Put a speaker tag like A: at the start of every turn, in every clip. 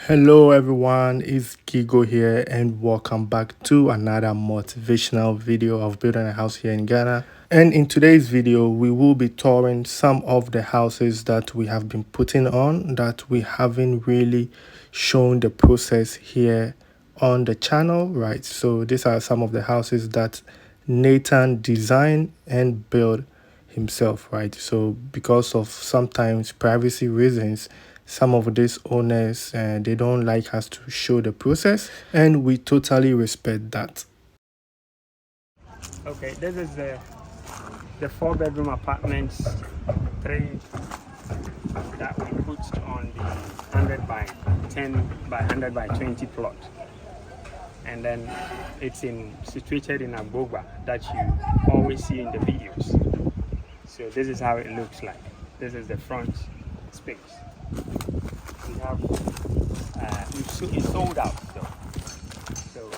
A: Hello everyone, it's Gigo here and welcome back to another motivational video of building a house here in Ghana. And in today's video, we will be touring some of the houses that we have been putting on that we haven't really shown the process here on the channel, right? So these are some of the houses that Nathan designed and built himself, right? So because of sometimes privacy reasons, some of these owners they don't like us to show the process, and we totally respect that.
B: Okay, this is the 4-bedroom apartments, three that we put on the 100 by 10 by 100 by 20 plot, and then it's situated in a boba that you always see in the videos. So this is how it looks like. This is the front space. We have it's sold out though. So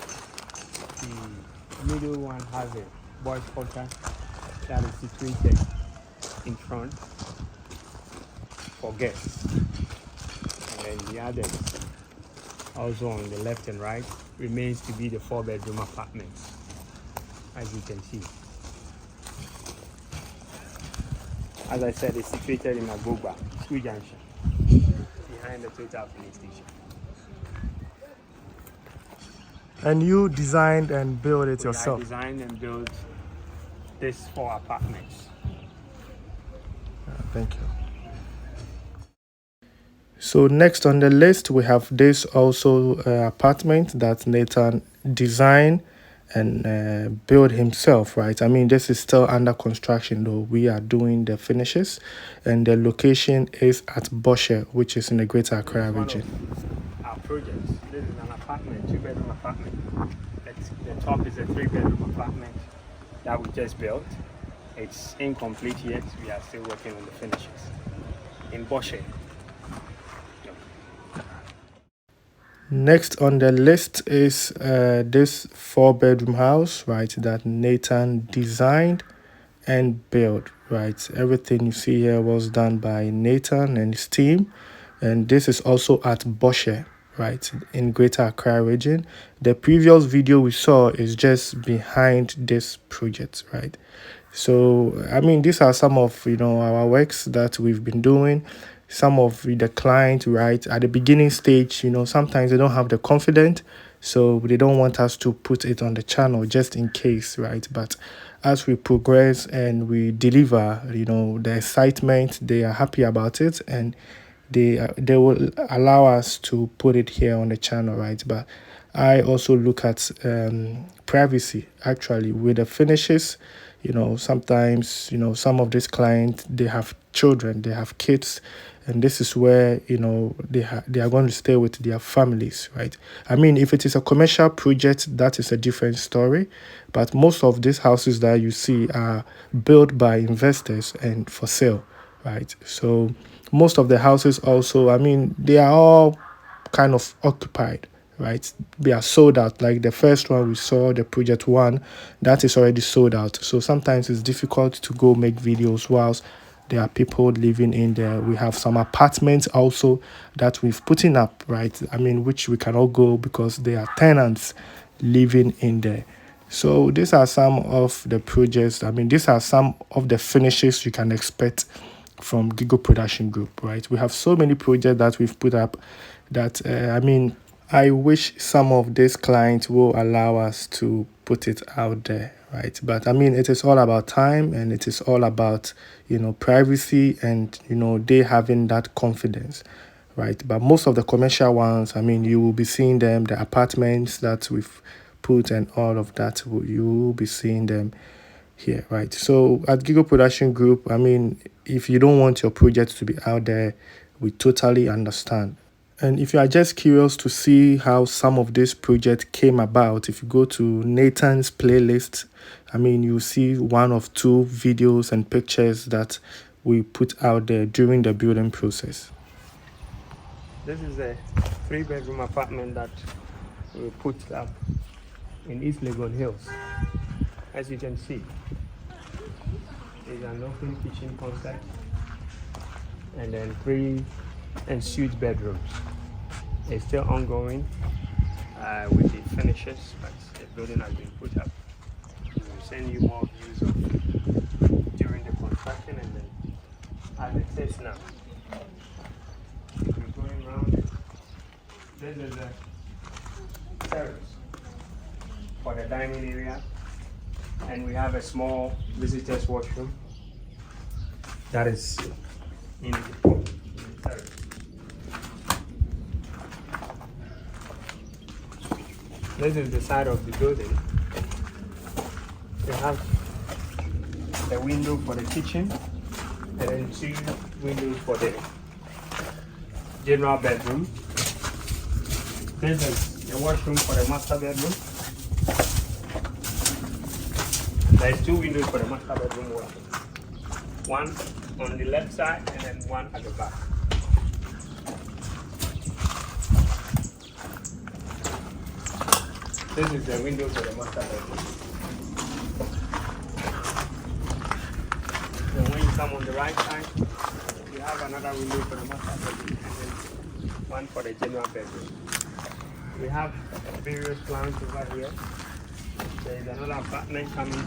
B: the middle one has a boys quarter that is situated in front for guests, and then the others also on the left and right remains to be the 4-bedroom apartments, as you can see. As I said, it's situated in Agoba, School Junction, behind the Total Police Station.
A: And you designed and built it yourself?
B: I designed and built these 4 apartments.
A: Thank you. So next on the list, we have this also apartment that Nathan designed and built himself, right? I mean, this is still under construction though. We are doing the finishes, and the location is at Boshe, which is in the Greater Accra Region.
B: Our projects. This is an apartment, 2-bedroom apartment. The top is a 3-bedroom apartment that we just built. It's incomplete yet. We are still working on the finishes in Boshe.
A: Next on the list is this 4-bedroom house, right, that Nathan designed and built, right? Everything you see here was done by Nathan and his team, and this is also at Boshe, right, in Greater Accra Region. The previous video we saw is just behind this project, right? So I mean, these are some of our works that we've been doing. Some of the client, right, at the beginning stage, sometimes they don't have the confidence, so they don't want us to put it on the channel just in case, right? But as we progress and we deliver, the excitement, they are happy about it, and they will allow us to put it here on the channel, right? But I also look at privacy actually with the finishes. Sometimes some of these clients, they have children, they have kids, and this is where they are going to stay with their families, right? I mean, if it is a commercial project, that is a different story, but most of these houses that you see are built by investors and for sale, right? So most of the houses also, I mean, they are all kind of occupied, right? They are sold out. Like the first one we saw, the project one, that is already sold out. So sometimes it's difficult to go make videos whilst there are people living in there. We have some apartments also that we've put in up, right? I mean, which we cannot go because there are tenants living in there. So these are some of the projects. I mean, these are some of the finishes you can expect from Gigo Production Group, right? We have so many projects that we've put up that, I mean, I wish some of these clients will allow us to put it out there, right? But I mean, it is all about time, and it is all about, privacy and, they having that confidence, right? But most of the commercial ones, I mean, you will be seeing them, the apartments that we've put and all of that, you will be seeing them here, right? So at Gigo Production Group, I mean, if you don't want your project to be out there, we totally understand. And if you are just curious to see how some of this project came about, if you go to Nathan's playlist, I mean, you see 1 or 2 videos and pictures that we put out there during the building process.
B: This is a 3-bedroom apartment that we put up in East Legon Hills. As you can see, there's an open kitchen concept, and then 3 ensuite bedrooms. It's still ongoing with the finishes, but the building has been put up. We will send you more views of during the construction and then as it is now. We're going around. This is a terrace for the dining area, and we have a small visitors washroom that is in the terrace. This is the side of the building. We have the window for the kitchen and then 2 windows for the general bedroom. This is the washroom for the master bedroom. There's 2 windows for the master bedroom washroom. One on the left side and then one at the back. This is the window for the master bedroom. And when you come on the right side, you have another window for the master bedroom and then one for the general bedroom. We have various plans over here. There is another apartment coming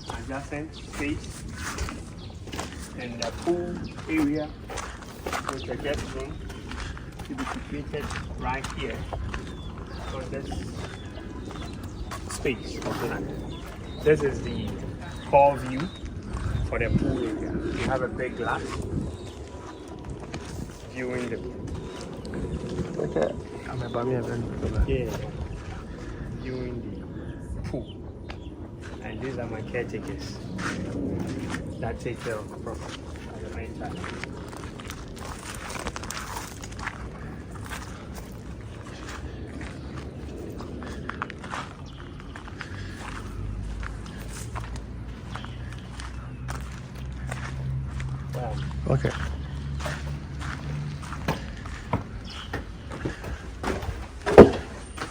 B: to adjacent space, and the pool area with the guest room to be situated right here on this space. This is the core view for the pool area. We have a big glass viewing the pool.
A: Okay.
B: Yeah, viewing the pool. And these are my caretakers that take care of the property at the main time.
A: Okay.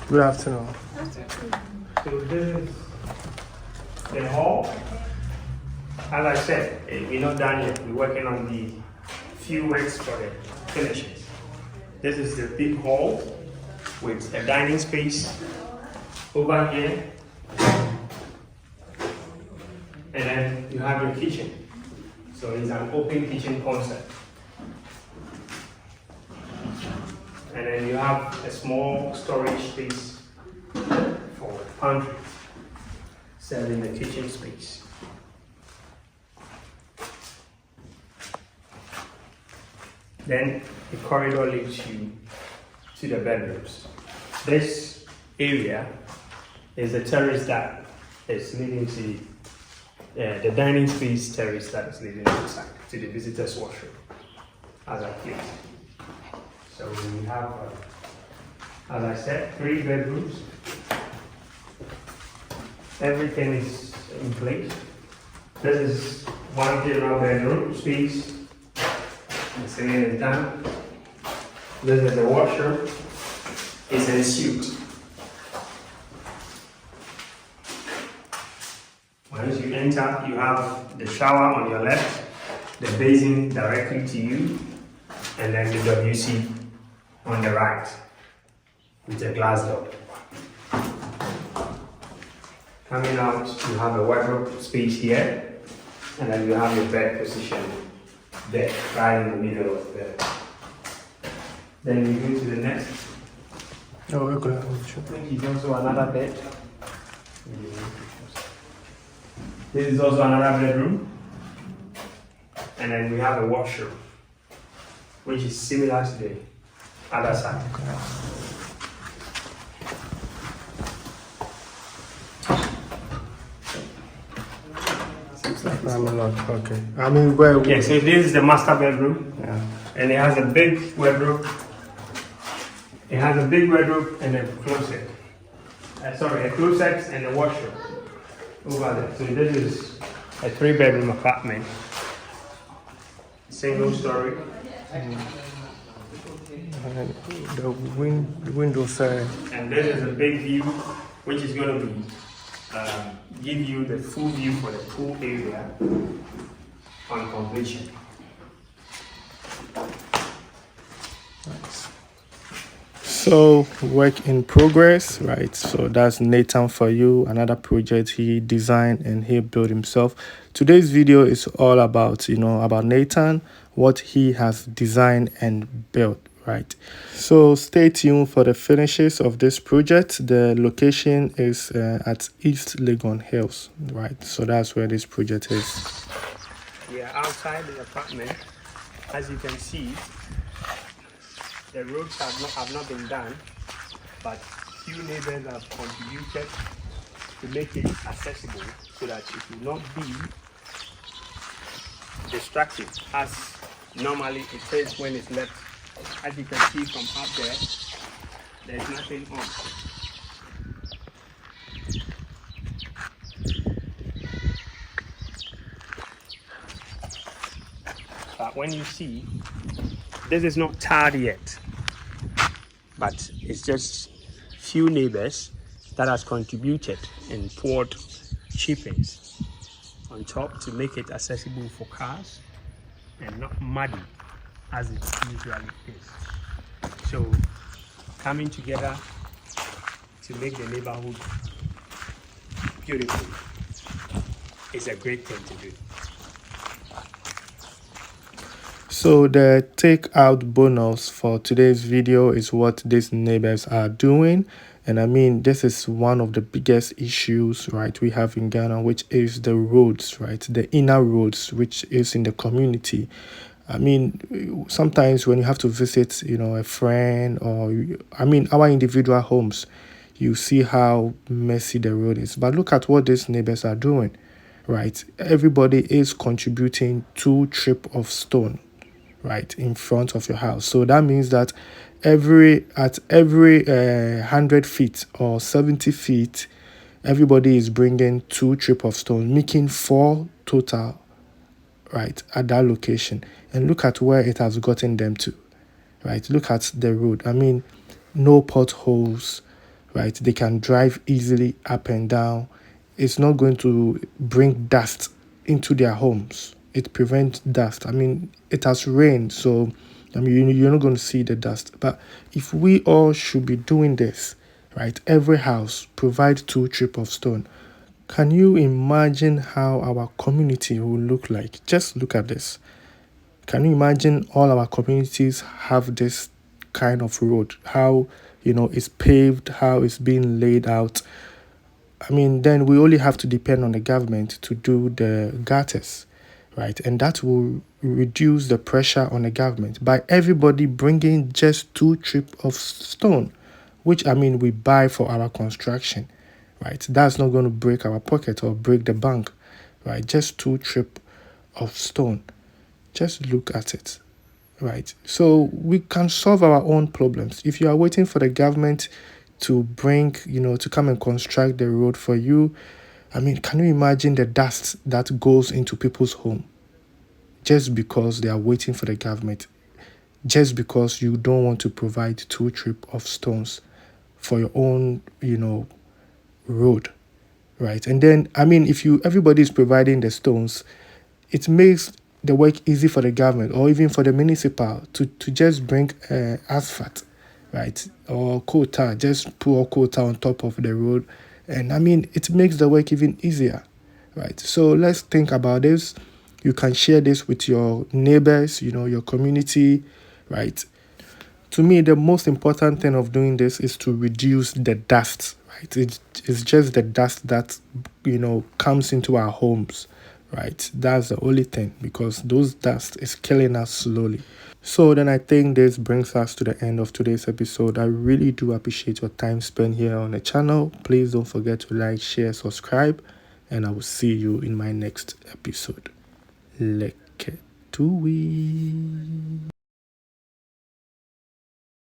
A: Good afternoon.
B: So this is the hall. As I said, we're not done yet. We're working on the few works for the finishes. This is the big hall with a dining space over here. And then you have your kitchen. So it's an open kitchen concept. And then you have a small storage space for pantry, serving the kitchen space. Then the corridor leads you to the bedrooms. This area is a terrace that is leading to the dining space terrace that is leading outside to the visitors' washroom, as I please. So we have, as I said, 3 bedrooms. Everything is in place. This is one general bedroom space. The ceiling is done. This is the washroom. It's en suite. Once you enter, you have the shower on your left, the basin directly to you, and then the WC on the right with a glass door. Coming out, you have a wardrobe space here, and then you have your bed position there, right in the middle of the bed. Then you go to the next,
A: Oh, okay.
B: which is also another bed. This is also another bedroom. And then we have a washroom, which is similar to the other side.
A: I'm a lot. Okay. I mean, where?
B: Yeah, so this is the master bedroom.
A: Yeah.
B: And it has a big wardrobe. It has a big wardrobe and a closet. A closet and a washroom over there. So this is a 3-bedroom apartment, single story.
A: And the window side.
B: And this is a big view, which is going to be give you the full view for the pool area on completion.
A: Nice. So, work in progress, right? So, that's Nathan for you, another project he designed and he built himself. Today's video is all about, about Nathan, what he has designed and built, right? So, stay tuned for the finishes of this project. The location is at East Legon Hills, right? So, that's where this project is.
B: We are outside the apartment. As you can see, the roads have not been done, but few neighbors have contributed to make it accessible so that it will not be destructive as normally it is when it's left. As you can see from up there's nothing on. But when you see, this is not tarred yet, but it's just few neighbors that has contributed and poured chippings on top to make it accessible for cars and not muddy as it usually is. So coming together to make the neighborhood beautiful is a great thing to do.
A: So the takeout bonus for today's video is what these neighbors are doing. And I mean, this is one of the biggest issues, right, we have in Ghana, which is the roads, right, the inner roads, which is in the community. I mean, sometimes when you have to visit, a friend or, our individual homes, you see how messy the road is. But look at what these neighbors are doing, right? Everybody is contributing 2 trip of stone, right, in front of your house. So that means that every 100 feet or 70 feet, everybody is bringing 2 trip of stone, making 4 total, right, at that location. And look at where it has gotten them to, right? Look at the road. I mean, no potholes, right? They can drive easily up and down. It's not going to bring dust into their homes. It prevents dust. I mean, it has rained, so I mean, you're not going to see the dust. But if we all should be doing this, right? Every house provide 2 trip of stone. Can you imagine how our community will look like? Just look at this. Can you imagine all our communities have this kind of road? How, it's paved, how it's being laid out. I mean, then we only have to depend on the government to do the gutters, right? And that will reduce the pressure on the government by everybody bringing just 2 trip of stone, which I mean we buy for our construction, right? That's not going to break our pocket or break the bank, right? Just 2 trip of stone. Just look at it, right? So we can solve our own problems. If you are waiting for the government to bring, to come and construct the road for you, I mean, can you imagine the dust that goes into people's home just because they are waiting for the government, just because you don't want to provide 2 trip of stones for your own, road, right? And then, I mean, if everybody is providing the stones, it makes the work easy for the government or even for the municipal to just bring asphalt, right? Or quota, just pour quota on top of the road. And I mean, it makes the work even easier, right? So let's think about this. You can share this with your neighbors, your community, right? To me, the most important thing of doing this is to reduce the dust, right? It's just the dust that, comes into our homes, right? That's the only thing, because those dust is killing us slowly. So then I think this brings us to the end of today's episode. I really do appreciate your time spent here on the channel. Please don't forget to like, share, subscribe, and I will see you in my next episode. Leke tui.